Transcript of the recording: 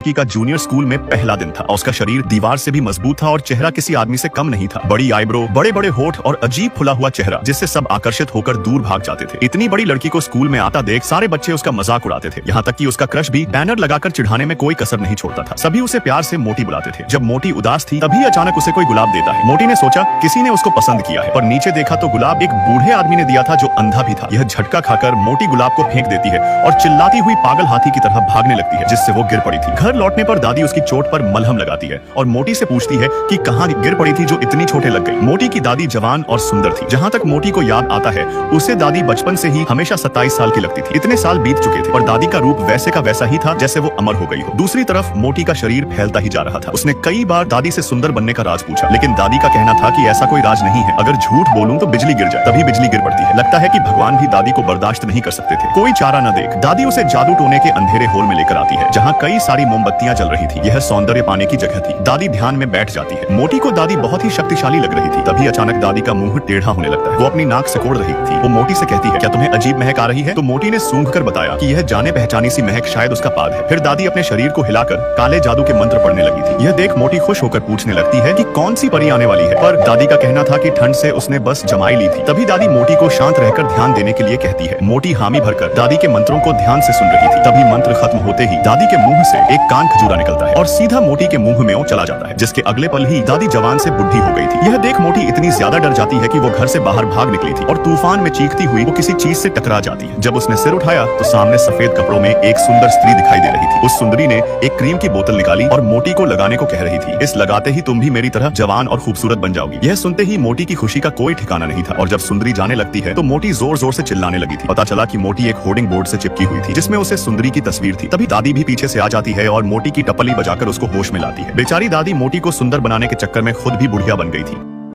का junior school में पहला दिन था। उसका शरीर दीवार से भी मजबूत था और चेहरा किसी आदमी से कम नहीं था। बड़ी आईब्रो, बड़े बड़े होठ और अजीब फुला हुआ चेहरा जिससे सब आकर्षित होकर दूर भाग जाते थे। इतनी बड़ी लड़की को स्कूल में आता देख सारे बच्चे उसका मजाक उड़ाते थे। यहाँ तक कि उसका क्रश भी बैनर लगाकर चिढ़ाने में कोई कसर नहीं छोड़ता था। सभी उसे प्यार से मोटी बुलाते थे। जब मोटी उदास थी तभी अचानक उसे कोई गुलाब देता है। मोटी ने सोचा किसी ने उसको पसंद किया है, पर नीचे देखा तो गुलाब एक बूढ़े आदमी ने दिया था जो अंधा भी था। यह झटका खाकर मोटी गुलाब को फेंक देती है और चिल्लाती हुई पागल हाथी की तरह भागने लगती है, जिससे वो गिर पड़ी थी। घर लौटने पर दादी उसकी चोट पर मलहम लगाती है और मोटी से पूछती है कि कहाँ गिर पड़ी थी जो इतनी चोटें लग गई। मोटी की दादी जवान और सुंदर थी। जहाँ तक मोटी को याद आता है उसे दादी बचपन से ही हमेशा 27 साल की लगती थी। इतने साल बीत चुके थे पर दादी का रूप वैसे का वैसा ही था जैसे वो अमर हो गई हो। दूसरी तरफ मोटी का शरीर फैलता ही जा रहा था। उसने कई बार दादी से सुंदर बनने का राज पूछा, लेकिन दादी का कहना था कि ऐसा कोई राज नहीं है। अगर झूठ बोलूं तो बिजली गिर जाए। तभी बिजली गिर पड़ती है। लगता है कि भगवान भी दादी को बर्दाश्त नहीं कर सकते थे। कोई चारा न देख दादी उसे जादू टोने के अंधेरे होल में लेकर आती है, जहाँ कई सारी मोमबत्तियां जल रही थी। यह सौंदर्य पाने की जगह थी। दादी ध्यान में बैठ जाती है। मोटी को दादी बहुत ही शक्तिशाली लग रही थी। तभी अचानक दादी का मुंह टेढ़ा होने लगता है। वो अपनी नाक सिकोड़ रही थी। वो मोटी से कहती है, क्या तुम्हें अजीब महक आ रही है? तो मोटी ने सूंघ कर बताया कि यह जाने पहचानी सी महक शायद उसका पाद है। फिर दादी अपने शरीर को हिलाकर काले जादू के मंत्र पढ़ने लगी थी। यह देख मोटी खुश होकर पूछने लगती है कि कौन सी परी आने वाली है, पर दादी का कहना था कि ठंड से उसने बस जमाई ली थी। तभी दादी मोटी को शांत रहकर ध्यान देने के लिए कहती है। मोटी हामी भरकर दादी के मंत्रों को ध्यान से सुन रही थी। तभी मंत्र खत्म होते ही दादी के मुंह से एक कान खजूरा निकलता है और सीधा मोटी के मुंह में चला जाता है, जिसके अगले पल ही दादी जवान से बुढ़ी हो गई थी। यह देख मोटी इतनी ज्यादा डर जाती है कि वो घर से बाहर भाग निकली थी और तूफान में चीखती हुई वो किसी चीज से टकरा जाती है। जब उसने सिर उठाया तो सामने सफेद कपड़ों में एक सुंदर स्त्री दिखाई दे रही थी। उस सुंदरी ने एक क्रीम की बोतल निकाली और मोटी को लगाने को कह रही थी। इस लगाते ही तुम भी मेरी तरह जवान और खूबसूरत बन जाओगी। यह सुनते ही मोटी की खुशी का कोई ठिकाना नहीं था और जब सुंदरी जाने लगती है तो मोटी जोर जोर से चिल्लाने लगी थी। पता चला कि मोटी एक होर्डिंग बोर्ड से चिपकी हुई थी जिसमें उसे सुंदरी की तस्वीर थी। तभी दादी भी पीछे से आ जाती है और मोटी की टपली बजाकर उसको होश में लाती है। बेचारी दादी मोटी को सुंदर बनाने के चक्कर में खुद भी बुढ़िया बन गई थी।